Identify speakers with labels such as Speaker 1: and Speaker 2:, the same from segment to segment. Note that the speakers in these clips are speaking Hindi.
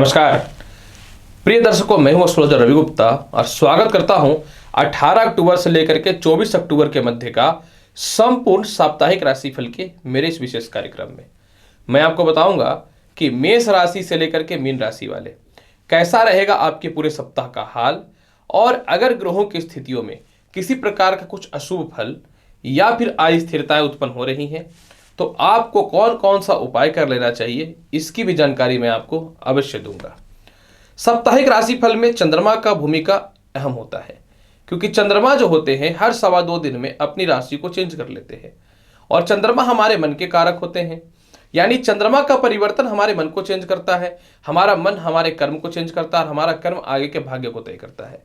Speaker 1: नमस्कार प्रिय दर्शकों, मैं हूं एस्ट्रोलॉजर रवि गुप्ता और स्वागत करता हूं 18 अक्टूबर से लेकर के 24 अक्टूबर के मध्य का संपूर्ण साप्ताहिक राशिफल के मेरे इस विशेष कार्यक्रम में। मैं आपको बताऊंगा कि मेष राशि से लेकर के मीन राशि वाले कैसा रहेगा आपके पूरे सप्ताह का हाल, और अगर ग्रहों की स्थितियों में किसी प्रकार का कुछ अशुभ फल या फिर अस्थिरताएं उत्पन्न हो रही हैं तो आपको कौन कौन सा उपाय कर लेना चाहिए, इसकी भी जानकारी मैं आपको अवश्य दूंगा। साप्ताहिक राशिफल में चंद्रमा का भूमिका अहम होता है, क्योंकि चंद्रमा जो होते हैं हर 2.25 दिन में अपनी राशि को चेंज कर लेते हैं, और चंद्रमा हमारे मन के कारक होते हैं। यानी चंद्रमा का परिवर्तन हमारे मन को चेंज करता है, हमारा मन हमारे कर्म को चेंज करता है, और हमारा कर्म आगे के भाग्य को तय करता है।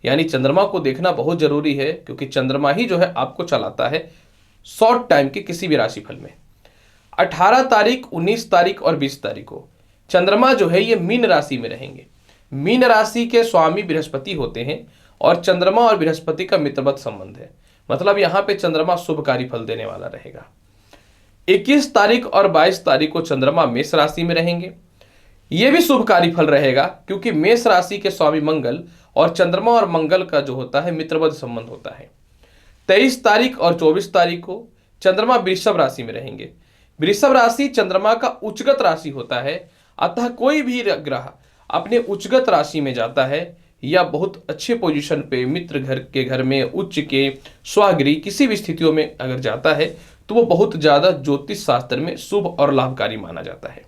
Speaker 1: यानी चंद्रमा को देखना बहुत जरूरी है, क्योंकि चंद्रमा ही जो है आपको चलाता है शॉर्ट टाइम के किसी भी राशिफल में। 18 तारीख, 19 तारीख और 20 तारीख को चंद्रमा जो है ये मीन राशि में रहेंगे। मीन राशि के स्वामी बृहस्पति होते हैं, और चंद्रमा और बृहस्पति का मित्रवत संबंध है, मतलब यहां पे चंद्रमा शुभकारी फल देने वाला रहेगा। 21 तारीख और 22 तारीख को चंद्रमा मेष राशि में रहेंगे। यह भी शुभकारी फल रहेगा, क्योंकि मेष राशि के स्वामी मंगल और चंद्रमा और मंगल का जो होता है मित्रवत संबंध होता है। 23 तारीख और 24 तारीख को चंद्रमा वृषभ राशि में रहेंगे। वृषभ राशि चंद्रमा का उच्चगत राशि होता है, अतः कोई भी ग्रह अपने उच्चगत राशि में जाता है या बहुत अच्छे पोजीशन पे मित्र घर में उच्च के स्वगृह किसी भी स्थितियों में अगर जाता है तो वो बहुत ज्यादा ज्योतिष शास्त्र में शुभ और लाभकारी माना जाता है।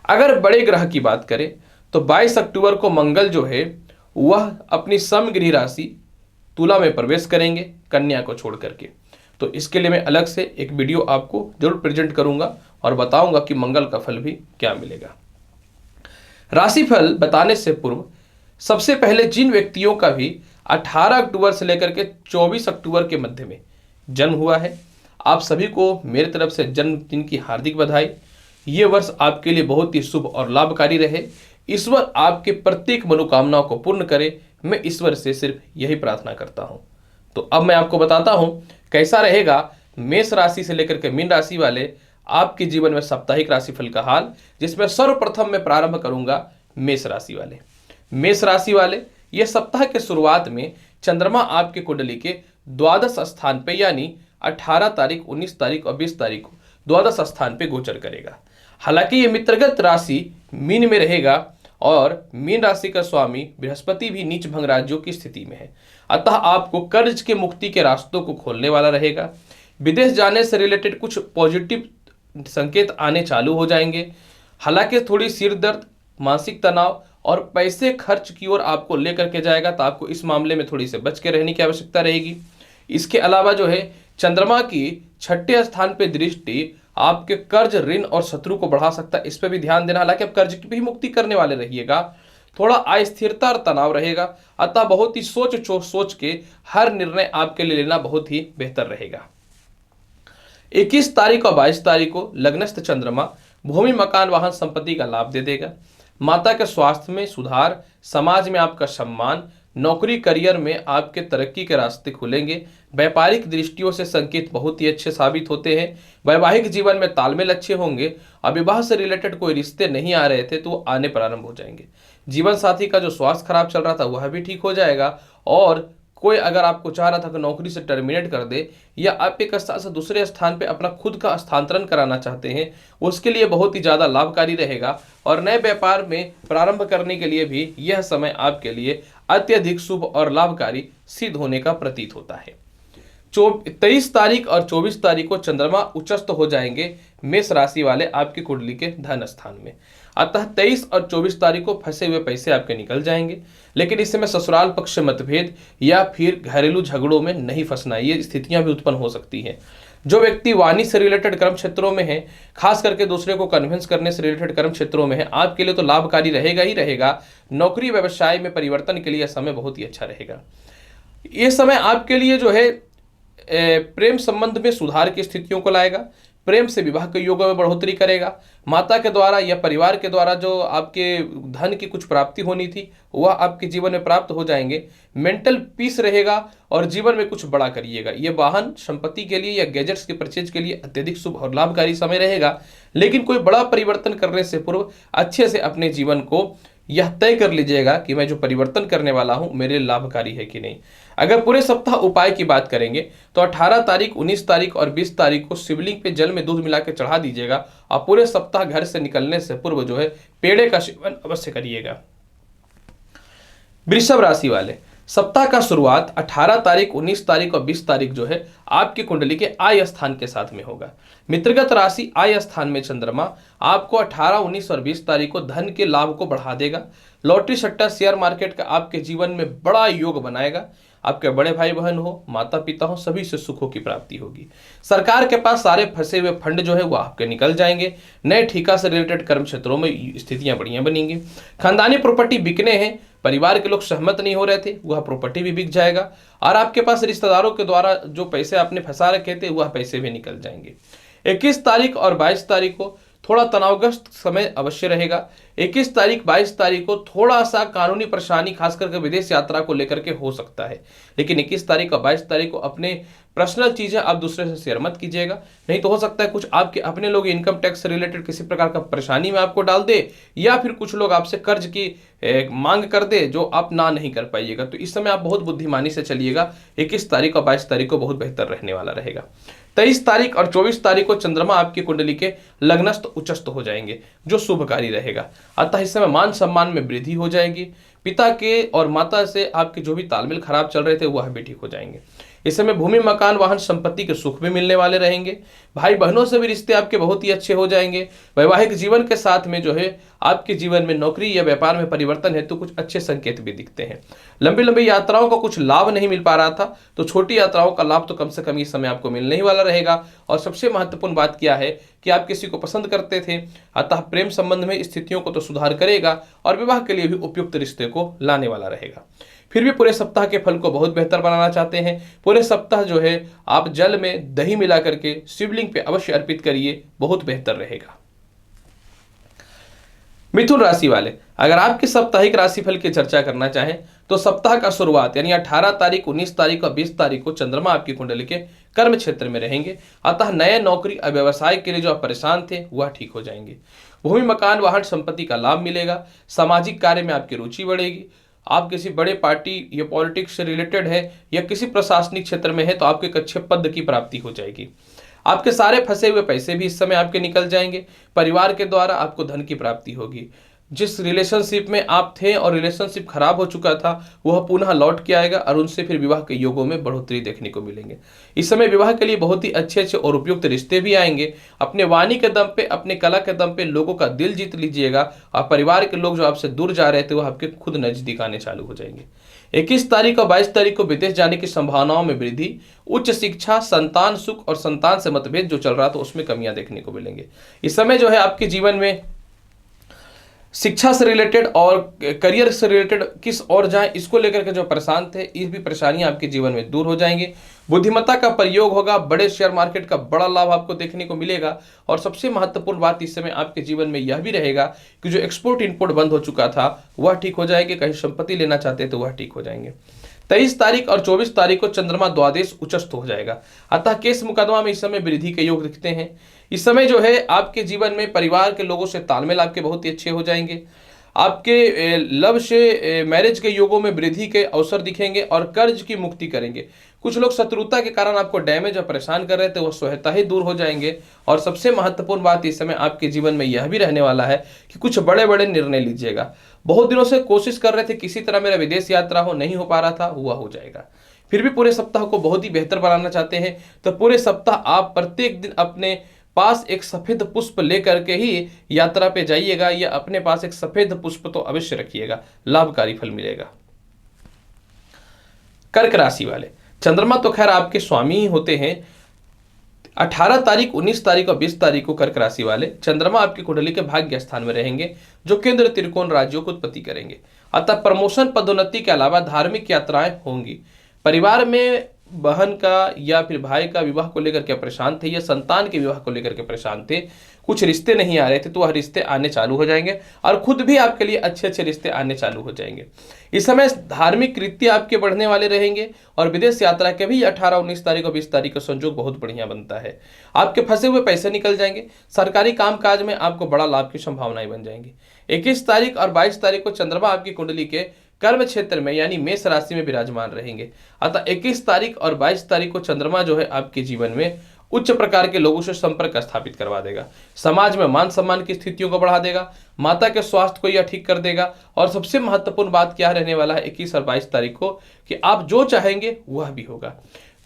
Speaker 1: अगर बड़े ग्रह की बात करें तो 22 अक्टूबर को मंगल जो है वह अपनी समगृह राशि तुला में प्रवेश करेंगे, कन्या को छोड़ करके। तो इसके लिए मैं अलग से एक वीडियो आपको जरूर प्रेजेंट करूंगा और बताऊंगा कि मंगल का फल भी क्या मिलेगा। राशिफल बताने से पूर्व सबसे पहले जिन व्यक्तियों का भी 18 अक्टूबर से लेकर के 24 अक्टूबर के मध्य में जन्म हुआ है, आप सभी को मेरी तरफ से जन्मदिन की हार्दिक बधाई। ये वर्ष आपके लिए बहुत ही शुभ और लाभकारी रहे। ईश्वर आपके प्रत्येक मनोकामनाओं को पूर्ण करे, मैं ईश्वर से सिर्फ यही प्रार्थना करता हूं। तो अब मैं आपको बताता हूं कैसा रहेगा मेष राशि से लेकर के मीन राशि वाले आपके जीवन में साप्ताहिक राशिफल का हाल, जिसमें सर्वप्रथम मैं प्रारंभ करूंगा मेष राशि वाले। मेष राशि वाले यह सप्ताह के शुरुआत में चंद्रमा आपके कुंडली के द्वादश स्थान पे, यानी 18 तारीख, 19 तारीख और 20 तारीख को द्वादश स्थान पे गोचर करेगा। हालांकि यह मित्रगत राशि मीन में रहेगा, और मीन राशि का स्वामी बृहस्पति भी नीच भंग राज्यों की स्थिति में है, अतः आपको कर्ज के मुक्ति के रास्तों को खोलने वाला रहेगा। विदेश जाने से रिलेटेड कुछ पॉजिटिव संकेत आने चालू हो जाएंगे। हालांकि थोड़ी सिर दर्द, मानसिक तनाव और पैसे खर्च की ओर आपको लेकर के जाएगा, तो आपको इस मामले में थोड़ी से बच के रहने की आवश्यकता रहेगी। इसके अलावा जो है चंद्रमा की 6ठे स्थान पे दृष्टि आपके कर्ज, ऋण और शत्रु को बढ़ा सकता है, इस पर भी ध्यान देना। हालांकि आप कर्ज की भी मुक्ति करने वाले रहिएगा, थोड़ा अस्थिरता और तनाव रहेगा, अतः बहुत ही सोच के हर निर्णय आपके लिए लेना बहुत ही बेहतर रहेगा। 21 तारीख और 22 तारीख को लग्नस्थ चंद्रमा भूमि, मकान, वाहन, संपत्ति का लाभ दे देगा। माता के स्वास्थ्य में सुधार, समाज में आपका सम्मान, नौकरी करियर में आपके तरक्की के रास्ते खुलेंगे। व्यापारिक दृष्टियों से संकेत बहुत ही अच्छे साबित होते हैं। वैवाहिक जीवन में तालमेल अच्छे होंगे, और विवाह से रिलेटेड कोई रिश्ते नहीं आ रहे थे तो वो आने प्रारंभ हो जाएंगे। जीवन साथी का जो स्वास्थ्य खराब चल रहा था वह भी ठीक हो जाएगा, और कोई अगर आपको चाह रहा था कि नौकरी से टर्मिनेट कर दे, या आप एक स्थान से दूसरे स्थान पे अपना खुद का स्थानांतरण कराना चाहते हैं, उसके लिए बहुत ही ज़्यादा लाभकारी रहेगा। और नए व्यापार में प्रारंभ करने के लिए भी यह समय आपके लिए अत्यधिक शुभ और लाभकारी सिद्ध होने का प्रतीत होता है। 23 तारीख और 24 तारीख को चंद्रमा उच्चस्थ हो जाएंगे मेष राशि वाले आपकी कुंडली के धन स्थान में, अतः 23 और 24 तारीख को फंसे हुए पैसे आपके निकल जाएंगे। लेकिन इस समय ससुराल पक्ष मतभेद या फिर घरेलू झगड़ों में नहीं फंसना, ये स्थितियां भी उत्पन्न हो सकती हैं। जो व्यक्ति वाणी से रिलेटेड कर्म क्षेत्रों में है, खास करके दूसरे को कन्विंस करने से रिलेटेड कर्म क्षेत्रों में है, आपके लिए तो लाभकारी रहेगा ही रहेगा। नौकरी व्यवसाय में परिवर्तन के लिए यह समय बहुत ही अच्छा रहेगा। ये समय आपके लिए जो है प्रेम संबंध में सुधार की स्थितियों को लाएगा। प्रेम से विवाह के योगों में बढ़ोतरी करेगा। माता के द्वारा या परिवार के द्वारा जो आपके धन की कुछ प्राप्ति होनी थी वह आपके जीवन में प्राप्त हो जाएंगे। मेंटल पीस रहेगा और जीवन में कुछ बड़ा करिएगा। ये वाहन संपत्ति के लिए या गैजेट्स के परचेज के लिए अत्यधिक शुभ और लाभकारी समय रहेगा। लेकिन कोई बड़ा परिवर्तन करने से पूर्व अच्छे से अपने जीवन को यह तय कर लीजिएगा कि मैं जो परिवर्तन करने वाला हूं मेरे लिए लाभकारी है कि नहीं। अगर पूरे सप्ताह उपाय की बात करेंगे तो 18 तारीख, 19 तारीख और 20 तारीख को शिवलिंग पे जल में दूध मिला के चढ़ा दीजिएगा और पूरे सप्ताह घर से निकलने से पूर्व जो है पेड़े का सेवन अवश्य करिएगा। वृषभ राशि वाले, सप्ताह का शुरुआत 18 तारीख, 19 तारीख और 20 तारीख जो है आपकी कुंडली के आय स्थान के साथ में होगा। मित्रगत राशि आय स्थान में चंद्रमा आपको 18, 19 और 20 तारीख को धन के लाभ को बढ़ा देगा। लॉटरी, सट्टा, शेयर मार्केट का आपके जीवन में बड़ा योग बनाएगा। आपके बड़े भाई बहन हो, माता पिता हो, सभी से सुखों की प्राप्ति होगी। सरकार के पास सारे फंसे हुए फंड जो है वो आपके निकल जाएंगे। नए ठेका से रिलेटेड कर्म क्षेत्रों में स्थितियां बढ़िया बनेंगी। खानदानी प्रॉपर्टी बिकने हैं, परिवार के लोग सहमत नहीं हो रहे थे, वह प्रॉपर्टी भी बिक जाएगा। और आपके पास रिश्तेदारों के द्वारा जो पैसे आपने फंसा रखे थे वह पैसे भी निकल जाएंगे। 21 तारीख और 22 तारीख को थोड़ा तनावग्रस्त समय अवश्य रहेगा। 21 तारीख, 22 तारीख को थोड़ा सा कानूनी परेशानी खास करके विदेश यात्रा को लेकर के हो सकता है, लेकिन 21 तारीख और 22 तारीख को अपने पर्सनल चीजें आप दूसरे से शेयर मत कीजिएगा, नहीं तो हो सकता है कुछ आपके अपने लोग इनकम टैक्स से रिलेटेड किसी प्रकार का परेशानी में आपको डाल दे, या फिर कुछ लोग आपसे कर्ज की मांग कर दे जो आप ना नहीं कर पाइएगा। तो इस समय आप बहुत बुद्धिमानी से चलिएगा। 21 तारीख और 22 तारीख को बहुत बेहतर रहने वाला रहेगा। 23 तारीख और 24 तारीख को चंद्रमा आपकी कुंडली के लग्नस्थ उच्चस्थ हो जाएंगे, जो शुभकारी रहेगा। अतः इस समय मान सम्मान में वृद्धि हो जाएगी। पिता के और माता से आपके जो भी तालमेल खराब चल रहे थे वह भी ठीक हो जाएंगे। इस समय भूमि, मकान, वाहन, संपत्ति के सुख भी मिलने वाले रहेंगे। भाई बहनों से भी रिश्ते आपके बहुत ही अच्छे हो जाएंगे। वैवाहिक जीवन के साथ में जो है आपके जीवन में नौकरी या व्यापार में परिवर्तन है तो कुछ अच्छे संकेत भी दिखते हैं। लंबी लंबी यात्राओं का कुछ लाभ नहीं मिल पा रहा था तो छोटी यात्राओं का लाभ तो कम से कम इस समय आपको मिलने ही वाला रहेगा। और सबसे महत्वपूर्ण बात क्या है कि आप किसी को पसंद करते थे, अतः प्रेम संबंध में स्थितियों को तो सुधार करेगा और विवाह के लिए भी उपयुक्त रिश्ते को लाने वाला रहेगा। फिर भी पूरे सप्ताह के फल को बहुत बेहतर बनाना चाहते हैं, पूरे सप्ताह जो है आप जल में दही मिला करके शिवलिंग पे अवश्य अर्पित करिए, बहुत बेहतर रहेगा। मिथुन राशि वाले, अगर आपके साप्ताहिक राशिफल की चर्चा करना चाहें तो सप्ताह का शुरुआत यानी 18 तारीख, 19 तारीख और 20 तारीख को चंद्रमा आपकी कुंडली के कर्म क्षेत्र में रहेंगे। अतः नए नौकरी और व्यवसाय के लिए जो आप परेशान थे वह ठीक हो जाएंगे। भूमि, मकान, वाहन, संपत्ति का लाभ मिलेगा। सामाजिक कार्य में आपकी रुचि बढ़ेगी। आप किसी बड़े पार्टी या पॉलिटिक्स से रिलेटेड है या किसी प्रशासनिक क्षेत्र में है तो आपके एक अच्छे पद की प्राप्ति हो जाएगी। आपके सारे फंसे हुए पैसे भी इस समय आपके निकल जाएंगे। परिवार के द्वारा आपको धन की प्राप्ति होगी। जिस रिलेशनशिप में आप थे और रिलेशनशिप खराब हो चुका था वह पुनः लौट के आएगा और उनसे फिर विवाह के योगों में बढ़ोतरी देखने को मिलेंगे। इस समय विवाह के लिए बहुत ही अच्छे अच्छे और उपयुक्त रिश्ते भी आएंगे। अपने वाणी के दम पे, अपने कला के दम पे लोगों का दिल जीत लीजिएगा और परिवार के लोग जो आपसे दूर जा रहे थे वह आपके खुद नजदीक आने चालू हो जाएंगे। 21 तारीख और 22 तारीख को विदेश जाने की संभावनाओं में वृद्धि। उच्च शिक्षा, संतान सुख और संतान से मतभेद जो चल रहा था उसमें कमियां देखने को मिलेंगे। इस समय जो है आपके जीवन में शिक्षा से रिलेटेड और करियर से रिलेटेड किस और जाएं इसको लेकर के जो परेशान थे ये भी परेशानियां आपके जीवन में दूर हो जाएंगी। बुद्धिमत्ता का प्रयोग होगा। बड़े शेयर मार्केट का बड़ा लाभ आपको देखने को मिलेगा। और सबसे महत्वपूर्ण बात इस समय आपके जीवन में यह भी रहेगा कि जो एक्सपोर्ट इंपोर्ट बंद हो चुका था वह ठीक हो जाएंगे। कहीं संपत्ति लेना चाहते तो वह ठीक हो जाएंगे। 23 तारीख और 24 तारीख को चंद्रमा द्वादश उच्चस्थ हो जाएगा। अतः केस मुकदमा में इस समय वृद्धि के योग दिखते हैं। इस समय जो है आपके जीवन में परिवार के लोगों से तालमेल आपके बहुत ही अच्छे हो जाएंगे। आपके लव से मैरिज के योगों में वृद्धि के अवसर दिखेंगे और कर्ज की मुक्ति करेंगे। कुछ लोग शत्रुता के कारण आपको डैमेज और परेशान कर रहे थे वह स्वतः ही दूर हो जाएंगे। और सबसे महत्वपूर्ण बात इस समय आपके जीवन में यह भी रहने वाला है कि कुछ बड़े बड़े निर्णय लीजिएगा। बहुत दिनों से कोशिश कर रहे थे किसी तरह मेरा विदेश यात्रा हो, नहीं हो पा रहा था, हुआ हो जाएगा। फिर भी पूरे सप्ताह को बहुत ही बेहतर बनाना चाहते हैं तो पूरे सप्ताह आप प्रत्येक दिन अपने पास एक सफेद पुष्प लेकर के ही यात्रा पे जाइएगा या अपने पास एक सफेद पुष्प तो अवश्य रखिएगा, लाभकारी फल मिलेगा। कर्क राशि वाले, चंद्रमा तो खैर आपके स्वामी ही होते हैं। 18 तारीख, 19 तारीख और 20 तारीख को कर्क राशि वाले चंद्रमा आपकी कुंडली के भाग्य स्थान में रहेंगे जो केंद्र त्रिकोण राज्यों को उत्पत्ति करेंगे। अतः प्रमोशन, पदोन्नति के अलावा धार्मिक यात्राएं होंगी। परिवार में बहन का या फिर भाई का विवाह को लेकर के परेशान थे या संतान के विवाह को लेकर के परेशान थे, कुछ रिश्ते नहीं आ रहे थे तो वह रिश्ते आने चालू हो जाएंगे और खुद भी आपके लिए अच्छे अच्छे रिश्ते आने चालू हो जाएंगे। इस समय धार्मिक कृत्य आपके बढ़ने वाले रहेंगे और विदेश यात्रा के भी 18, 19 तारीख और 20 तारीख का संयोग बहुत बढ़िया बनता है। आपके फंसे हुए पैसे निकल जाएंगे। सरकारी कामकाज में आपको बड़ा लाभ की संभावनाएं बन जाएंगी। 21 तारीख और 22 तारीख को चंद्रमा आपकी कुंडली के कर्म क्षेत्र में यानी मेष राशि में विराजमान रहेंगे। अतः 21 तारीख और 22 तारीख को चंद्रमा जो है आपके जीवन में उच्च प्रकार के लोगों से संपर्क स्थापित करवा देगा, समाज में मान सम्मान की स्थितियों को बढ़ा देगा, माता के स्वास्थ्य को यह ठीक कर देगा। और सबसे महत्वपूर्ण बात क्या रहने वाला है 21 और 22 तारीख को, कि आप जो चाहेंगे वह भी होगा।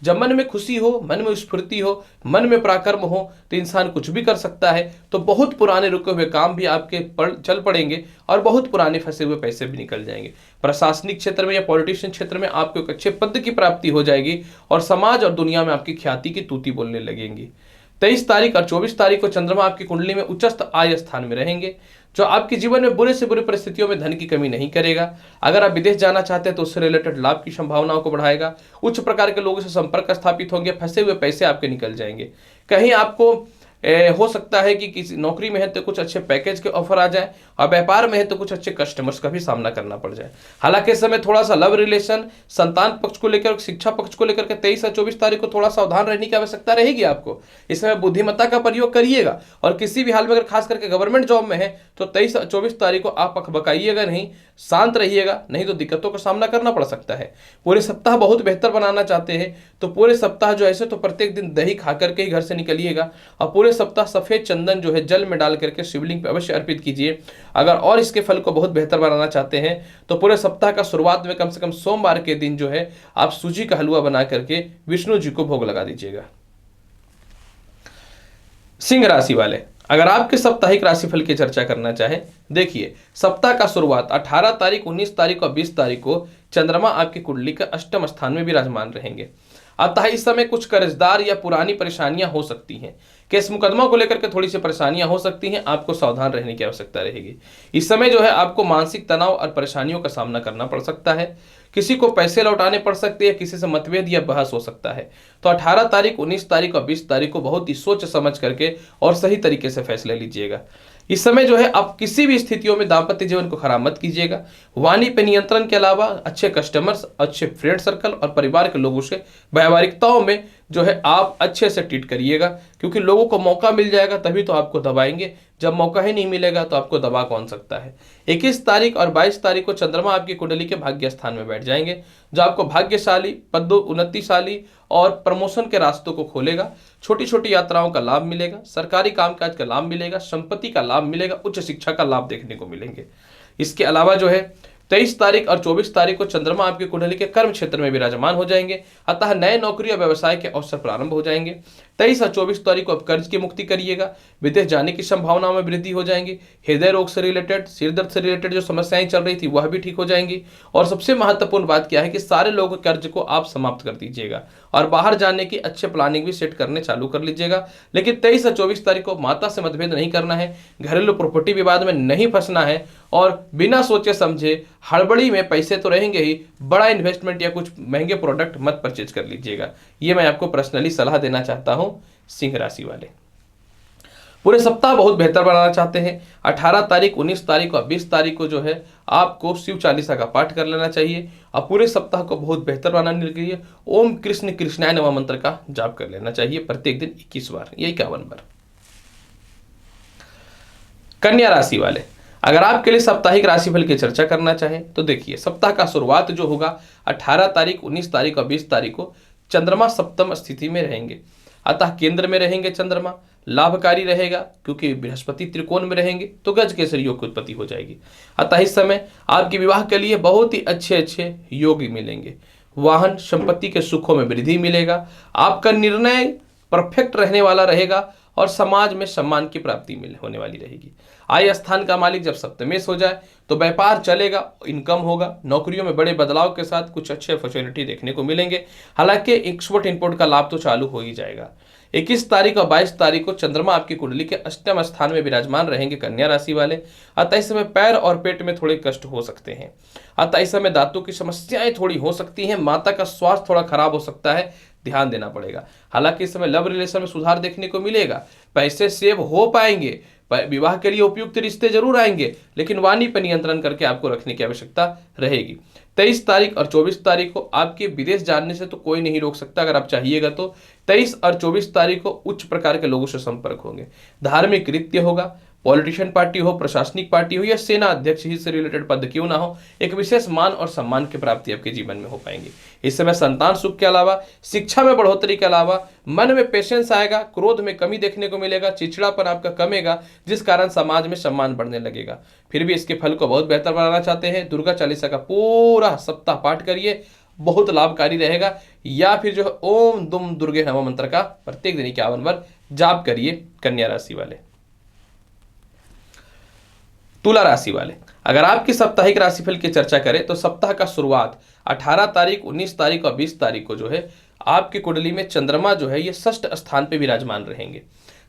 Speaker 1: जब मन में खुशी हो, मन में स्फूर्ति हो, मन में पराक्रम हो, तो इंसान कुछ भी कर सकता है। तो बहुत पुराने रुके हुए काम भी आपके चल पड़ेंगे और बहुत पुराने फंसे हुए पैसे भी निकल जाएंगे। प्रशासनिक क्षेत्र में या पॉलिटिशियन क्षेत्र में आपको एक अच्छे पद की प्राप्ति हो जाएगी और समाज और दुनिया में आपकी ख्याति की तूती बोलने लगेंगी। 23 तारीख और 24 तारीख को चंद्रमा आपकी कुंडली में उच्चस्थ आय स्थान में रहेंगे, जो आपके जीवन में बुरे से बुरी परिस्थितियों में धन की कमी नहीं करेगा। अगर आप विदेश जाना चाहते हैं तो उससे रिलेटेड लाभ की संभावनाओं को बढ़ाएगा। उच्च प्रकार के लोगों से संपर्क स्थापित होंगे, फंसे हुए पैसे आपके निकल जाएंगे। कहीं आपको हो सकता है कि किसी नौकरी में है तो कुछ अच्छे पैकेज के ऑफर आ जाए, और व्यापार में है तो कुछ अच्छे कस्टमर्स का भी सामना करना पड़ जाए। हालांकि इस समय थोड़ा सा लव रिलेशन, संतान पक्ष को लेकर, शिक्षा पक्ष को लेकर के 23 और 24 तारीख को थोड़ा सावधान रहने की आवश्यकता रहेगी आपको। इस समय बुद्धिमत्ता का प्रयोग करिएगा, और किसी भी हाल में अगर खास करके गवर्नमेंट जॉब में है तो 23 और 24 तारीख को आप अकबकाइएगा नहीं, शांत रहिएगा, नहीं तो दिक्कतों का सामना करना पड़ सकता है। पूरे सप्ताह बहुत बेहतर बनाना चाहते हैं तो पूरे सप्ताह जो ऐसे तो प्रत्येक दिन दही खा करके ही घर से निकलिएगा, और पूरे सप्ताह सफेद चंदन जो है जल में डाल करके शिवलिंग पे अवश्य अर्पित कीजिए। अगर और इसके फल को बहुत बेहतर बनाना चाहते हैं तो पूरे सप्ताह का शुरुआत में कम से कम सोमवार के दिन जो है आप सूजी का हलवा बना करके विष्णु जी को भोग लगा दीजिएगा। सिंह राशि वाले, अगर आपके साप्ताहिक राशिफल की चर्चा करना चाहे, देखिए सप्ताह का शुरुआत 18 तारीख, 19 तारीख और 20 तारीख को चंद्रमा आपकी कुंडली के अष्टम स्थान में विराजमान रहेंगे। अतः इस समय कुछ कर्जदार या पुरानी परेशानियां हो सकती हैं, केस मुकदमा को लेकर के थोड़ी सी परेशानियां हो सकती हैं, आपको सावधान रहने की आवश्यकता रहेगी। इस समय जो है आपको मानसिक तनाव और परेशानियों का सामना करना पड़ सकता है, किसी को पैसे लौटाने पड़ सकते हैं, किसी से मतभेद या बहस हो सकता है। तो 18 तारीख, 19 तारीख और 20 तारीख को बहुत ही सोच समझ करके और सही तरीके से फैसले लीजिएगा। इस समय जो है आप किसी भी स्थितियों में दाम्पत्य जीवन को खराब मत कीजिएगा। वाणी पे नियंत्रण के अलावा अच्छे कस्टमर्स, अच्छे फ्रेंड सर्कल और परिवार के लोगों से व्यावहारिकताओं में जो है आप अच्छे से ट्रीट करिएगा, क्योंकि लोगों को मौका मिल जाएगा तभी तो आपको दबाएंगे, जब मौका ही नहीं मिलेगा तो आपको दबा कौन सकता है। 21 तारीख और 22 तारीख को चंद्रमा आपकी कुंडली के भाग्य स्थान में बैठ जाएंगे, जो आपको भाग्यशाली, पदोन्नतिशाली और प्रमोशन के रास्तों को खोलेगा। छोटी छोटी यात्राओं का लाभ मिलेगा, सरकारी कामकाज का लाभ मिलेगा, संपत्ति का लाभ मिलेगा, उच्च शिक्षा का लाभ देखने को मिलेंगे। इसके अलावा जो है 23 तारीख और 24 तारीख को चंद्रमा आपकी कुंडली के कर्म क्षेत्र में विराजमान हो जाएंगे, अतः नए नौकरी और व्यवसाय के अवसर प्रारंभ हो जाएंगे। 23 और 24 तारीख को आप कर्ज की मुक्ति करिएगा, विदेश जाने की संभावनाओं में वृद्धि हो जाएंगी। हृदय रोग से रिलेटेड, सिर दर्द से रिलेटेड जो समस्याएं चल रही थी वह भी ठीक हो जाएंगी। और सबसे महत्वपूर्ण बात क्या है कि सारे लोगों के कर्ज को आप समाप्त कर दीजिएगा और बाहर जाने की अच्छे प्लानिंग भी सेट करने चालू कर लीजिएगा। लेकिन 23 और 24 तारीख को माता से मतभेद नहीं करना है, घरेलू प्रॉपर्टी विवाद में नहीं फंसना है, और बिना सोचे समझे हड़बड़ी में पैसे तो रहेंगे ही, बड़ा इन्वेस्टमेंट या कुछ महंगे प्रोडक्ट मत परचेज कर लीजिएगा। ये मैं आपको पर्सनली सलाह देना चाहता हूं। सिंह राशि वाले पूरे सप्ताह बहुत बेहतर बनाना चाहते हैं, 18 तारीख, 19 तारीख और 20 तारीख को जो है आपको शिव चालीसा का पाठ कर लेना चाहिए और पूरे सप्ताह को बहुत बेहतर बनाने के लिए ओम कृष्ण कृष्णाय नमः मंत्र का जाप कर लेना चाहिए प्रत्येक दिन 21 बार या 51 बार। कन्या राशि वाले, अगर आपके लिए साप्ताहिक राशिफल की चर्चा करना चाहें तो देखिए सप्ताह का शुरुआत जो होगा 18 तारीख, 19 तारीख और 20 तारीख को चंद्रमा सप्तम स्थिति में रहेंगे, अतः केंद्र में रहेंगे चंद्रमा, लाभकारी रहेगा क्योंकि बृहस्पति त्रिकोण में रहेंगे तो गज केसरी योग की उत्पत्ति हो जाएगी। अतः इस समय आपके विवाह के लिए बहुत ही अच्छे अच्छे योग मिलेंगे, वाहन संपत्ति के सुखों में वृद्धि मिलेगा, आपका निर्णय परफेक्ट रहने वाला रहेगा और समाज में सम्मान की प्राप्ति होने वाली रहेगी। आय स्थान का मालिक जब सप्तमेश हो जाए तो व्यापार चलेगा, इनकम होगा, नौकरियों में बड़े बदलाव के साथ कुछ अच्छे फैसिलिटी देखने को मिलेंगे। हालांकि एक्सपोर्ट इंपोर्ट का लाभ तो चालू हो ही जाएगा। 21 तारीख और 22 तारीख को चंद्रमा आपकी कुंडली के अष्टम स्थान में विराजमान रहेंगे कन्या राशि वाले, अतः इस समय पैर और पेट में थोड़े कष्ट हो सकते हैं, अतः इस समय दांतों की समस्याएं थोड़ी हो सकती हैं, माता का स्वास्थ्य थोड़ा खराब हो सकता है, ध्यान देना पड़ेगा। हालांकि इस समय लव रिलेशन में सुधार देखने को मिलेगा, पैसे सेव हो पाएंगे, विवाह के लिए उपयुक्त रिश्ते जरूर आएंगे, लेकिन वाणी पर नियंत्रण करके आपको रखने की आवश्यकता रहेगी। 23 तारीख और 24 तारीख को आपके विदेश जाने से तो कोई नहीं रोक सकता, अगर आप चाहिएगा तो 23 और 24 तारीख को उच्च प्रकार के लोगों से संपर्क होंगे, धार्मिक कृत्य होगा, पॉलिटिशियन पार्टी हो, प्रशासनिक पार्टी हो या सेना अध्यक्ष ही से रिलेटेड पद क्यों ना हो, एक विशेष मान और सम्मान की प्राप्ति आपके जीवन में हो पाएंगी। इस समय संतान सुख के अलावा, शिक्षा में बढ़ोतरी के अलावा मन में पेशेंस आएगा, क्रोध में कमी देखने को मिलेगा, चिड़चिड़ापन आपका कमेगा, जिस कारण समाज में सम्मान बढ़ने लगेगा। फिर भी इसके फल को बहुत बेहतर बनाना चाहते हैं, दुर्गा चालीसा का पूरा सप्ताह पाठ करिए, बहुत लाभकारी रहेगा। या फिर जो है ओम दुम दुर्गे नमः मंत्र का प्रत्येक दिन 51 बार जाप करिए। कन्या राशि वाले। तुला राशि वाले, अगर आपकी साप्ताहिक राशिफल की चर्चा करें तो सप्ताह का शुरुआत 18 तारीख, 19 तारीख और 20 तारीख को जो है आपकी कुंडली में चंद्रमा जो है ये षष्ठ स्थान पे विराजमान रहेंगे।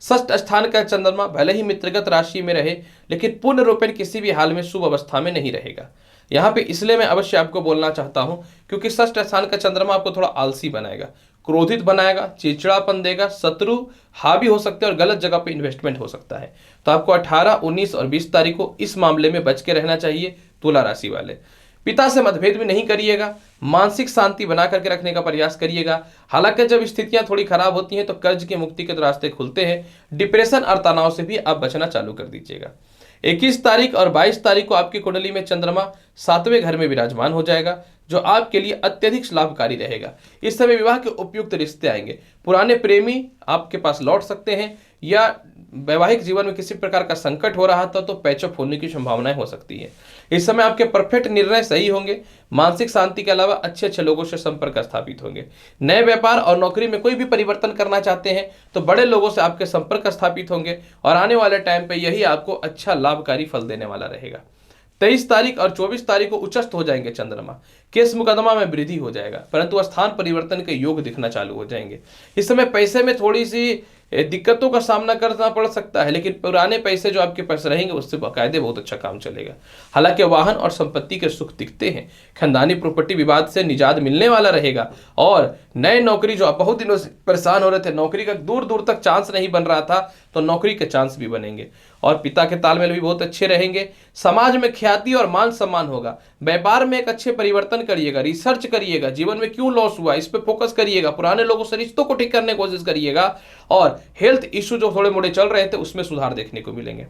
Speaker 1: षष्ठ स्थान का चंद्रमा भले ही मित्रगत राशि में रहे, लेकिन पूर्ण रूपेण किसी भी हाल में शुभ अवस्था में नहीं रहेगा। यहाँ पे इसलिए मैं अवश्य आपको बोलना चाहता हूं क्योंकि षष्ठ स्थान का चंद्रमा आपको थोड़ा आलसी बनाएगा, क्रोधित बनाएगा, चिड़चिड़ापन देगा, शत्रु हावी हो सकते हैं और गलत जगह पे इन्वेस्टमेंट हो सकता है। तो आपको 18, 19 और 20 तारीख को इस मामले में बच के रहना चाहिए। तुला राशि वाले, पिता से मतभेद भी नहीं करिएगा, मानसिक शांति बना करके रखने का प्रयास करिएगा। हालांकि जब स्थितियां थोड़ी खराब होती हैं तो कर्ज की मुक्ति के रास्ते खुलते हैं, डिप्रेशन और तनाव से भी आप बचना चालू कर दीजिएगा। 21 तारीख और 22 तारीख को आपकी कुंडली में चंद्रमा 7वें घर में विराजमान हो जाएगा, जो आपके लिए अत्यधिक लाभकारी रहेगा। इस समय विवाह के उपयुक्त रिश्ते आएंगे, पुराने प्रेमी आपके पास लौट सकते हैं या वैवाहिक जीवन में किसी प्रकार का संकट हो रहा था तो पैचअप होने की संभावनाएं हो सकती है। इस समय आपके परफेक्ट निर्णय सही होंगे, मानसिक शांति के अलावा अच्छे अच्छे लोगों से संपर्क स्थापित होंगे। नए व्यापार और नौकरी में कोई भी परिवर्तन करना चाहते हैं तो बड़े लोगों से आपके संपर्क स्थापित होंगे और आने वाले टाइम पे यही आपको अच्छा लाभकारी फल देने वाला रहेगा। 23 तारीख और 24 तारीख को उच्चस्थ हो जाएंगे चंद्रमा, केस मुकदमा में वृद्धि हो जाएगा, परंतु स्थान परिवर्तन के योग दिखना चालू हो जाएंगे। इस समय पैसे में थोड़ी सी दिक्कतों का सामना करना पड़ सकता है, लेकिन पुराने पैसे जो आपके पास रहेंगे उससे बाकायदे बहुत अच्छा काम चलेगा। हालांकि वाहन और संपत्ति के सुख दिखते हैं, खानदानी प्रॉपर्टी विवाद से निजात मिलने वाला रहेगा और नए नौकरी जो आप बहुत दिनों से परेशान हो रहे थे, नौकरी का दूर दूर तक चांस नहीं बन रहा था तो नौकरी के चांस भी बनेंगे और पिता के तालमेल भी बहुत अच्छे रहेंगे। समाज में ख्याति और मान सम्मान होगा। व्यापार में एक अच्छे परिवर्तन करिएगा, रिसर्च करिएगा, जीवन में क्यों लॉस हुआ इस पे फोकस करिएगा, पुराने लोगों से रिश्तों को ठीक करने की कोशिश करिएगा और हेल्थ इश्यू जो थोड़े मोड़े चल रहे थे उसमें सुधार देखने को मिलेंगे।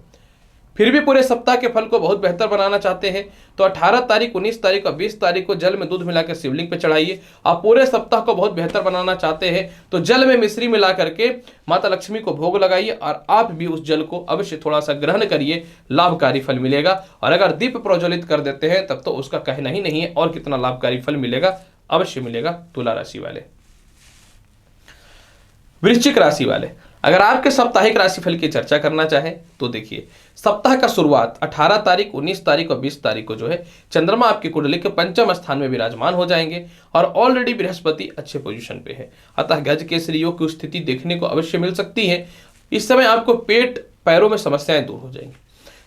Speaker 1: फिर भी पूरे सप्ताह के फल को बहुत बेहतर बनाना चाहते हैं तो 18 तारीख, 19 तारीख और 20 तारीख को जल में दूध मिलाकर शिवलिंग पे चढ़ाइए। आप पूरे सप्ताह को बहुत बेहतर बनाना चाहते हैं तो जल में मिश्री मिला करके माता लक्ष्मी को भोग लगाइए और आप भी उस जल को अवश्य थोड़ा सा ग्रहण करिए, लाभकारी फल मिलेगा। और अगर दीप प्रज्वलित कर देते हैं तब तो उसका कहना ही नहीं है और कितना लाभकारी फल मिलेगा, अवश्य मिलेगा। तुला राशि वाले। वृश्चिक राशि वाले, अगर आपके साप्ताहिक राशिफल की चर्चा करना चाहे तो देखिए, सप्ताह का शुरुआत 18 तारीख, 19 तारीख और 20 तारीख को जो है चंद्रमा आपकी कुंडली के पंचम स्थान में विराजमान हो जाएंगे और ऑलरेडी बृहस्पति अच्छे पोजीशन पे है, अतः गज केसरी योग की स्थिति देखने को अवश्य मिल सकती है। इस समय आपको पेट पैरों में समस्याएं दूर हो जाएंगी,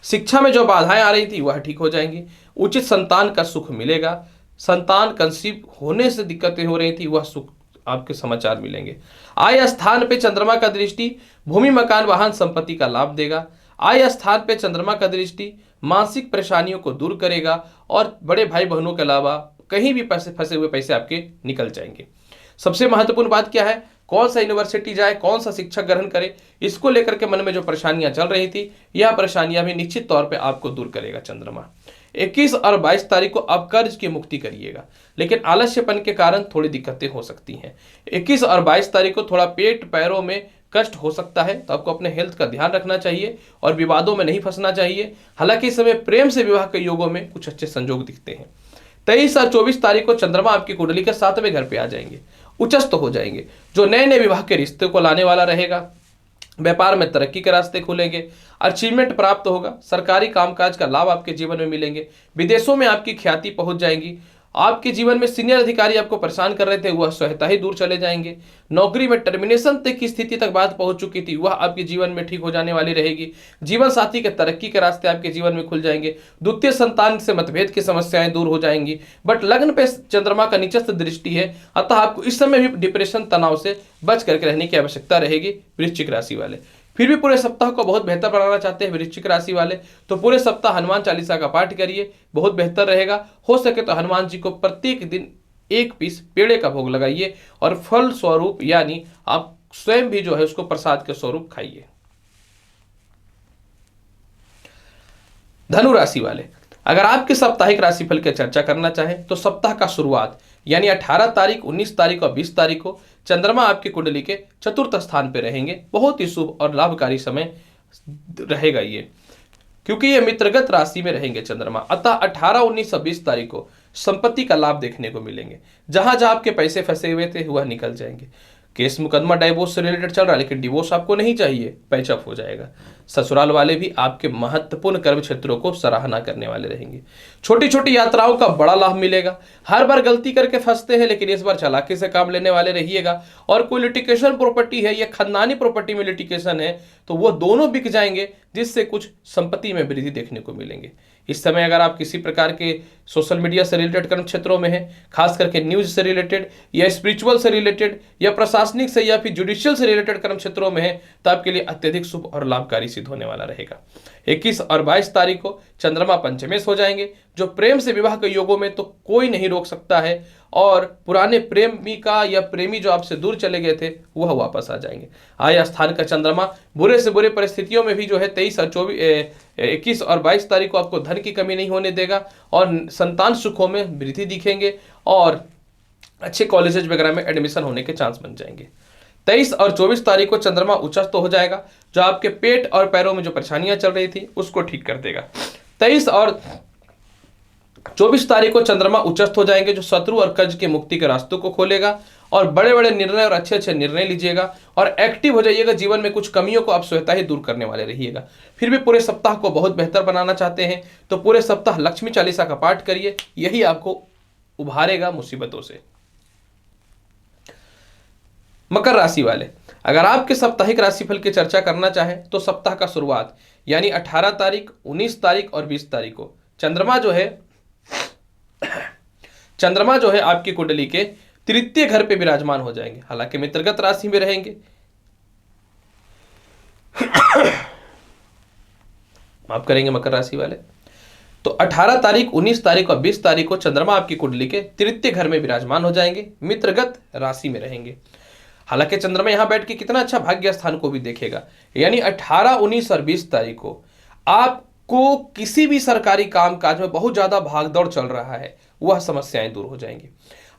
Speaker 1: शिक्षा में जो बाधाएं आ रही थी वह ठीक हो जाएंगी, उचित संतान का सुख मिलेगा, संतान कंसीव होने से दिक्कतें हो रही थी वह सुख आपके समाचार मिलेंगे। आय स्थान पे चंद्रमा का दृष्टि भूमि, मकान, वाहन, संपत्ति का लाभ देगा। आय स्थान पे चंद्रमा का दृष्टि मानसिक परेशानियों को दूर करेगा और बड़े भाई बहनों के अलावा कहीं भी पैसे फंसे हुए पैसे आपके निकल जाएंगे। सबसे महत्वपूर्ण बात क्या है, कौन सा यूनिवर्सिटी जाए, कौन सा शिक्षक ग्रहण करे, इसको लेकर के मन में जो परेशानियां चल रही थी यह परेशानियां भी निश्चित तौर पे आपको दूर करेगा चंद्रमा। 21 और 22 तारीख को आप कर्ज की मुक्ति करिएगा, लेकिन आलस्यपन के कारण थोड़ी दिक्कतें हो सकती हैं। 21 और 22 तारीख को थोड़ा पेट पैरों में कष्ट हो सकता है तो आपको अपने हेल्थ का ध्यान रखना चाहिए और विवादों में नहीं फंसना चाहिए। हालांकि इस समय प्रेम से विवाह के योगों में कुछ अच्छे संजोग दिखते हैं। 23 और 24 तारीख को चंद्रमा आपकी कुंडली के 7वें घर पे आ जाएंगे, उच्चस्थ हो जाएंगे, जो नए नए विवाह के रिश्ते को लाने वाला रहेगा। व्यापार में तरक्की के रास्ते खुलेंगे, अचीवमेंट प्राप्त होगा, सरकारी कामकाज का लाभ आपके जीवन में मिलेंगे, विदेशों में आपकी ख्याति पहुंच जाएगी, आपके जीवन में सीनियर अधिकारी आपको परेशान कर रहे थे वह स्वतः ही दूर चले जाएंगे, नौकरी में टर्मिनेशन तक की स्थिति तक बात पहुंच चुकी थी वह आपके जीवन में ठीक हो जाने वाली रहेगी। जीवन साथी के तरक्की के रास्ते आपके जीवन में खुल जाएंगे, द्वितीय संतान से मतभेद की समस्याएं दूर हो जाएंगी। बट लग्न पे चंद्रमा का नीचस्थ दृष्टि है, अतः आपको इस समय भी डिप्रेशन तनाव से बच करके रहने की आवश्यकता रहेगी वृश्चिक राशि वाले। फिर भी पूरे सप्ताह को बहुत बेहतर बनाना चाहते हैं वृश्चिक राशि वाले तो पूरे सप्ताह हनुमान चालीसा का पाठ करिए, बहुत बेहतर रहेगा। हो सके तो हनुमान जी को प्रत्येक दिन 1 पीस पेड़े का भोग लगाइए और फल स्वरूप यानी आप स्वयं भी जो है उसको प्रसाद के स्वरूप खाइए। धनु राशि वाले, अगर आपके साप्ताहिक राशिफल की चर्चा करना चाहें तो सप्ताह का शुरुआत यानी 18 तारीख, 19 तारीख और 20 तारीख को चंद्रमा आपकी कुंडली के चतुर्थ स्थान पर रहेंगे। बहुत ही शुभ और लाभकारी समय रहेगा ये, क्योंकि ये मित्रगत राशि में रहेंगे चंद्रमा। अतः 18, 19 और 20 तारीख को संपत्ति का लाभ देखने को मिलेंगे। जहां जहां आपके पैसे फंसे हुए थे वह निकल जाएंगे। केस मुकदमा डाइवोर्स से रिलेटेड चल रहा है लेकिन डिवोर्स आपको नहीं चाहिए, पैचअप हो जाएगा। ससुराल वाले भी आपके महत्वपूर्ण कर्म क्षेत्रों को सराहना करने वाले रहेंगे। छोटी छोटी यात्राओं का बड़ा लाभ मिलेगा। हर बार गलती करके फंसते हैं लेकिन इस बार चालाकी से काम लेने वाले रहिएगा। और कोई लिटिगेशन प्रॉपर्टी है या खानदानी प्रॉपर्टी में लिटिगेशन है तो वो दोनों बिक जाएंगे, जिससे कुछ संपत्ति में वृद्धि देखने को मिलेंगे। इस समय अगर आप किसी प्रकार के सोशल मीडिया से रिलेटेड कर्म क्षेत्रों में हैं, खास करके न्यूज से रिलेटेड या स्पिरिचुअल से रिलेटेड या प्रशासनिक से या फिर जुडिशियल से रिलेटेड कर्म क्षेत्रों में है, तो आपके लिए अत्यधिक शुभ और लाभकारी सिद्ध होने वाला रहेगा। 21 और 22 तारीख को चंद्रमा पंचमेश हो जाएंगे, जो प्रेम से विवाह के योगों में तो कोई नहीं रोक सकता है। और पुराने प्रेमिका या प्रेमी जो आपसे दूर चले गए थे वह वापस आ जाएंगे। आया स्थान का चंद्रमा बुरे से बुरे परिस्थितियों में भी जो है 21 और 22 तारीख को आपको धन की कमी नहीं होने देगा और संतान सुखों में वृद्धि दिखेंगे और अच्छे कॉलेजेस वगैरह में एडमिशन होने के चांस बन जाएंगे। 23 और 24 तारीख को चंद्रमा उच्चस्थ हो जाएगा, जो आपके पेट और पैरों में जो परेशानियां चल रही थी उसको ठीक कर देगा। 23 और 24 तारीख को चंद्रमा उच्चस्थ हो जाएंगे, जो शत्रु और कर्ज के मुक्ति के रास्तों को खोलेगा। और बड़े बड़े निर्णय और अच्छे अच्छे निर्णय लीजिएगा और एक्टिव हो जाइएगा। जीवन में कुछ कमियों को आप स्वतः ही दूर करने वाले रहिएगा। फिर भी पूरे सप्ताह को बहुत बेहतर बनाना चाहते हैं तो पूरे सप्ताह लक्ष्मी चालीसा का पाठ करिए, यही आपको उभारेगा मुसीबतों से। मकर राशि वाले, अगर आपके साप्ताहिक राशिफल की चर्चा करना चाहें तो सप्ताह का शुरुआत यानी 18 तारीख, 19 तारीख और 20 तारीख को चंद्रमा जो है आपकी कुंडली के तृतीय घर पे विराजमान हो जाएंगे। हालांकि मित्रगत राशि में रहेंगे, माफ करेंगे मकर राशि वाले। तो 18 तारीख, 19 तारीख और 20 तारीख को चंद्रमा आपकी कुंडली के तृतीय घर में विराजमान हो जाएंगे, मित्रगत राशि में रहेंगे। हालांकि चंद्रमा यहां बैठ के कितना अच्छा भाग्य स्थान को भी देखेगा, यानी 18, 19 और 20 तारीख को आपको किसी भी सरकारी कामकाज में बहुत ज्यादा भागदौड़ चल रहा है वह समस्याएं दूर हो जाएंगी।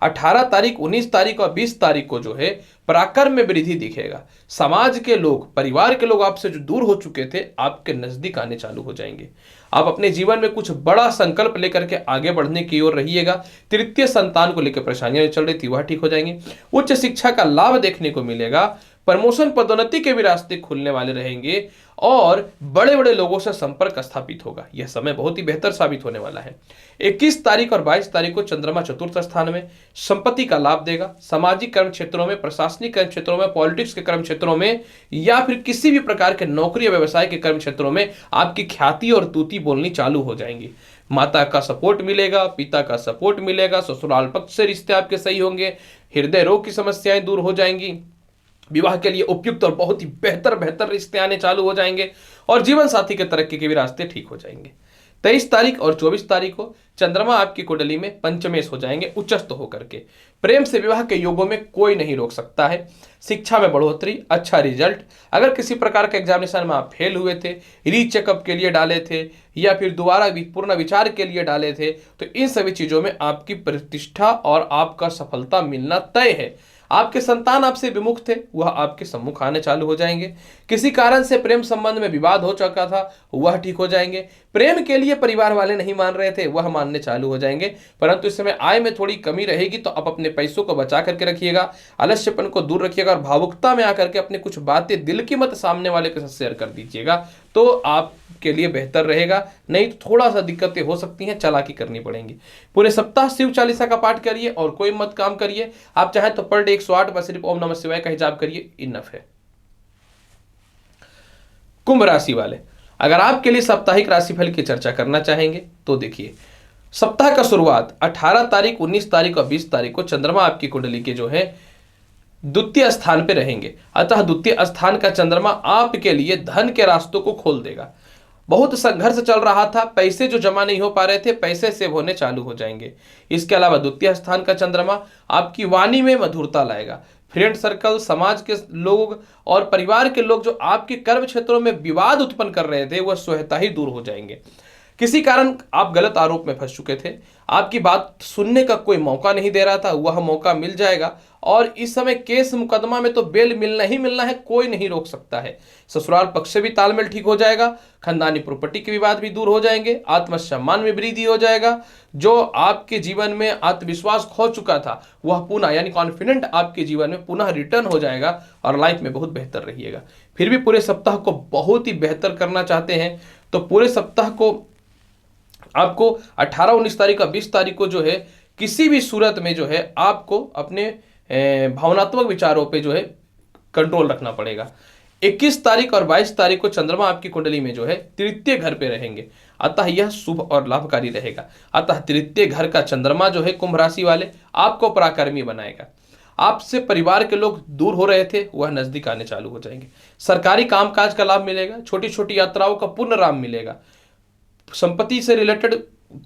Speaker 1: 18 तारीख, 19 तारीख और 20 तारीख को जो है पराक्रम में वृद्धि दिखेगा। समाज के लोग, परिवार के लोग आपसे जो दूर हो चुके थे आपके नजदीक आने चालू हो जाएंगे। आप अपने जीवन में कुछ बड़ा संकल्प लेकर के आगे बढ़ने की ओर रहिएगा। तृतीय संतान को लेकर परेशानियां चल रही थी वह ठीक हो जाएंगी। उच्च शिक्षा का लाभ देखने को मिलेगा। प्रमोशन, पदोन्नति के भी रास्ते खुलने वाले रहेंगे और बड़े बड़े लोगों से संपर्क स्थापित होगा। यह समय बहुत ही बेहतर साबित होने वाला है। 21 तारीख और 22 तारीख को चंद्रमा चतुर्थ स्थान में संपत्ति का लाभ देगा। सामाजिक कर्म क्षेत्रों में, प्रशासनिक कर्म क्षेत्रों में, पॉलिटिक्स के कर्म क्षेत्रों में या फिर किसी भी प्रकार के नौकरी या व्यवसाय के कर्म क्षेत्रों में आपकी ख्याति और तूती बोलनी चालू हो जाएंगी। माता का सपोर्ट मिलेगा, पिता का सपोर्ट मिलेगा, ससुराल पक्ष से रिश्ते आपके सही होंगे, हृदय रोग की समस्याएं दूर हो जाएंगी, विवाह के लिए उपयुक्त और बहुत ही बेहतर रिश्ते आने चालू हो जाएंगे और जीवन साथी के तरक्की के भी रास्ते ठीक हो जाएंगे। 23 तारीख और 24 तारीख को चंद्रमा आपकी कुंडली में पंचमेश हो जाएंगे उच्चस्थ होकर के। प्रेम से विवाह के योगों में कोई नहीं रोक सकता है। शिक्षा में बढ़ोतरी, अच्छा रिजल्ट, अगर किसी प्रकार के एग्जामिनेशन में आप फेल हुए थे, रीचेकअप के लिए डाले थे या फिर दोबारा पूर्ण विचार के लिए डाले थे, तो इन सभी चीजों में आपकी प्रतिष्ठा और आपका सफलता मिलना तय है। आपके संतान आपसे विमुख थे वह आपके सम्मुख आने चालू हो जाएंगे। किसी कारण से प्रेम संबंध में विवाद हो चुका था वह ठीक हो जाएंगे। प्रेम के लिए परिवार वाले नहीं मान रहे थे वह मानने चालू हो जाएंगे। परंतु इस समय आय में थोड़ी कमी रहेगी तो आप अपने पैसों को बचा करके रखिएगा, आलस्यपन को दूर रखिएगा और भावुकता में आकर के अपने कुछ बातें दिल की मत सामने वाले के साथ शेयर कर दीजिएगा तो आपके लिए बेहतर रहेगा। नहीं तो थोड़ा सा दिक्कतें हो सकती हैं, चालाकी करनी पड़ेंगी। पूरे सप्ताह शिव चालीसा का पाठ करिए और कोई मत काम करिए। आप चाहें तो पर डे 108 बार सिर्फ ओम नमः शिवाय का हिजाब करिए, इनफ है। कुंभ राशि वाले, अगर आपके लिए साप्ताहिक राशिफल की चर्चा करना चाहेंगे तो देखिए, सप्ताह का शुरुआत 18 तारीख, 19 तारीख और 20 तारीख को चंद्रमा आपकी कुंडली के जो है द्वितीय स्थान पे रहेंगे। अतः द्वितीय स्थान का चंद्रमा आपके लिए धन के रास्तों को खोल देगा। बहुत संघर्ष चल रहा था, पैसे जो जमा नहीं हो पा रहे थे पैसे सेव होने चालू हो जाएंगे। इसके अलावा द्वितीय स्थान का चंद्रमा आपकी वाणी में मधुरता लाएगा। फ्रेंड सर्कल, समाज के लोग और परिवार के लोग जो आपके कर्म क्षेत्रों में विवाद उत्पन्न कर रहे थे वह स्वतः ही दूर हो जाएंगे। किसी कारण आप गलत आरोप में फंस चुके थे, आपकी बात सुनने का कोई मौका नहीं दे रहा था, वह मौका मिल जाएगा। और इस समय केस मुकदमा में तो बेल मिलना ही मिलना है, कोई नहीं रोक सकता है। ससुराल पक्ष से भी तालमेल ठीक हो जाएगा, खानदानी प्रॉपर्टी के विवाद भी दूर हो जाएंगे, आत्मसम्मान में वृद्धि हो जाएगा। जो आपके जीवन में आत्मविश्वास खो चुका था वह पुनः यानी कॉन्फिडेंट आपके जीवन में पुनः रिटर्न हो जाएगा और लाइफ में बहुत बेहतर रहिएगा। फिर भी पूरे सप्ताह को बहुत ही बेहतर करना चाहते हैं तो पूरे सप्ताह को आपको 18, 19 तारीख का 20 तारीख को जो है किसी भी सूरत में जो है आपको अपने भावनात्मक विचारों पे जो है कंट्रोल रखना पड़ेगा। 21 तारीख और 22 तारीख को चंद्रमा आपकी कुंडली में जो है तृतीय घर पे रहेंगे, अतः यह शुभ और लाभकारी रहेगा। अतः तृतीय घर का चंद्रमा जो है कुंभ राशि वाले आपको पराक्रमी बनाएगा। आपसे परिवार के लोग दूर हो रहे थे वह नजदीक आने चालू हो जाएंगे। सरकारी कामकाज का लाभ मिलेगा, छोटी छोटी यात्राओं का पूर्ण लाभ मिलेगा। संपत्ति से रिलेटेड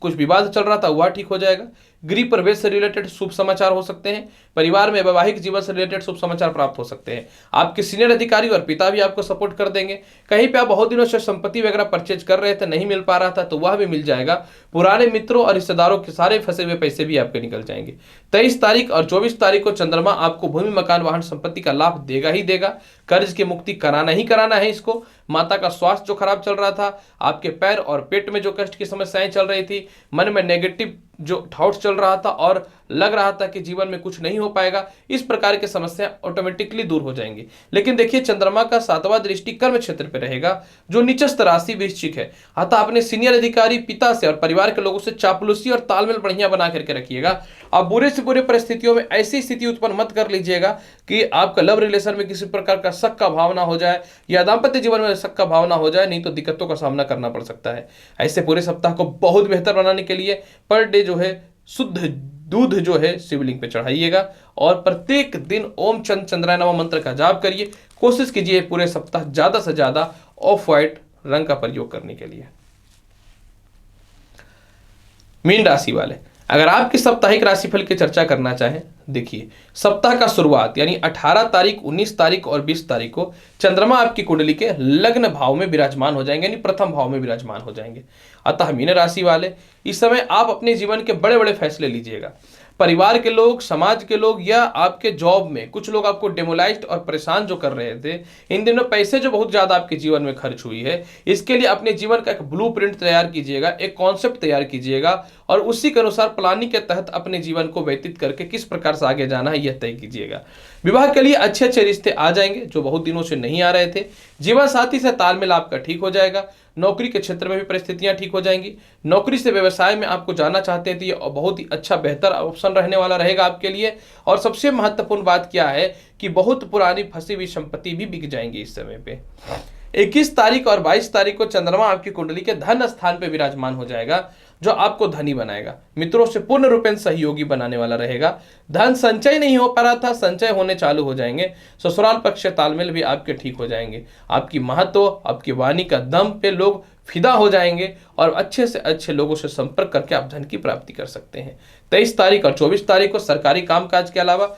Speaker 1: कुछ विवाद चल रहा था वह ठीक हो जाएगा। गृह प्रवेश से रिलेटेड शुभ समाचार हो सकते हैं। परिवार में वैवाहिक जीवन से रिलेटेड शुभ समाचार प्राप्त हो सकते हैं। आपके सीनियर अधिकारी और पिता भी आपको सपोर्ट कर देंगे। कहीं पे आप बहुत दिनों से संपत्ति वगैरह परचेज कर रहे थे, नहीं मिल पा रहा था, तो वह भी मिल जाएगा। पुराने मित्रों और रिश्तेदारों के सारे फंसे हुए पैसे भी आपके निकल जाएंगे। 23 तारीख और 24 तारीख को चंद्रमा आपको भूमि, मकान, वाहन, संपत्ति का लाभ देगा ही देगा। कर्ज की मुक्ति कराना ही कराना है इसको। माता का स्वास्थ्य जो खराब चल रहा था, आपके पैर और पेट में जो कष्ट की समस्याएं चल रही थी, मन में नेगेटिव जो थॉट्स चल रहा था और लग रहा था कि जीवन में कुछ नहीं हो पाएगा, इस प्रकार की समस्या ऑटोमेटिकली दूर हो जाएंगी। लेकिन देखिए चंद्रमा का 7वां दृष्टि कर्म क्षेत्र पे रहेगा जो नीचस्थ राशि वृश्चिक है। अतः अपने सीनियर अधिकारी, पिता से और परिवार के लोगों से चापलूसी और तालमेल बढ़िया बना करके रखिएगा। आप बुरे से बुरे परिस्थितियों में ऐसी स्थिति उत्पन्न मत कर लीजिएगा कि आपका लव रिलेशन में किसी प्रकार का शक का भावना हो जाए या दाम्पत्य जीवन में शक का भावना हो जाए, नहीं तो दिक्कतों का सामना करना पड़ सकता है। ऐसे पूरे सप्ताह को बहुत बेहतर बनाने के लिए पर डे जो है शुद्ध दूध जो है शिवलिंग पे चढ़ाइएगा और प्रत्येक दिन ओम चंद चंद्राय नमः मंत्र का जाप करिए। कोशिश कीजिए पूरे सप्ताह ज्यादा से ज्यादा ऑफ व्हाइट रंग का प्रयोग करने के लिए। मीन राशि वाले, अगर आपकी साप्ताहिक राशिफल की चर्चा करना चाहें, देखिए सप्ताह का शुरुआत यानी 18 तारीख, 19 तारीख और 20 तारीख को चंद्रमा आपकी कुंडली के लग्न भाव में विराजमान हो जाएंगे, यानी प्रथम भाव में विराजमान हो जाएंगे। अतः मीन राशि वाले इस समय आप अपने जीवन के बड़े बड़े फैसले लीजिएगा। परिवार के लोग, समाज के लोग या आपके जॉब में कुछ लोग आपको डेमोलाइज्ड और परेशान जो कर रहे थे, इन दिनों पैसे जो बहुत ज्यादा आपके जीवन में खर्च हुई है, इसके लिए अपने जीवन का एक ब्लूप्रिंट तैयार कीजिएगा, एक कॉन्सेप्ट तैयार कीजिएगा और उसी के अनुसार प्लानिंग के तहत अपने जीवन को व्यतीत करके किस प्रकार से आगे जाना है यह तय कीजिएगा। विवाह के लिए अच्छे अच्छे रिश्ते आ जाएंगे जो बहुत दिनों से नहीं आ रहे थे। जीवन साथी से तालमेल आपका ठीक हो जाएगा। नौकरी के क्षेत्र में भी परिस्थितियां ठीक हो जाएंगी। नौकरी से व्यवसाय में आपको जाना चाहते हैं तो ये बहुत ही अच्छा बेहतर ऑप्शन रहने वाला रहेगा आपके लिए। और सबसे महत्वपूर्ण बात क्या है कि बहुत पुरानी फंसी हुई संपत्ति भी बिक जाएंगी इस समय पे। 21 तारीख और 22 तारीख को चंद्रमा आपकी कुंडली के धन स्थान पे विराजमान हो जाएगा जो आपको धनी बनाएगा। मित्रों से पूर्ण रूपेण सहयोगी बनाने वाला रहेगा। धन संचय नहीं हो पा रहा था, संचय होने चालू हो जाएंगे। ससुराल पक्ष से तालमेल भी आपके ठीक हो जाएंगे। आपकी महत्व, आपकी वाणी का दम पे लोग फिदा हो जाएंगे और अच्छे से अच्छे लोगों से संपर्क करके आप धन की प्राप्ति कर सकते हैं। 23 तारीख और 24 तारीख को सरकारी कामकाज के अलावा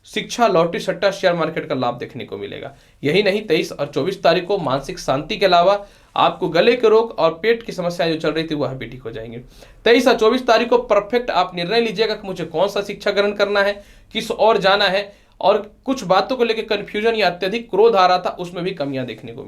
Speaker 1: शिक्षा, लॉटरी, सट्टा, शेयर मार्केट का लाभ देखने को मिलेगा। यही नहीं, 23 और 24 तारीख को मानसिक शांति के अलावा आपको गले के रोग और पेट की समस्याएं जो चल रही थी वह भी ठीक हो जाएंगे। 23 और 24 तारीख को परफेक्ट आप निर्णय लीजिएगा कि मुझे कौन सा शिक्षा ग्रहण करना है, किस और जाना है। और कुछ बातों को लेकर कंफ्यूजन या अत्यधिक क्रोध आ रहा था, उसमें भी कमियां देखने को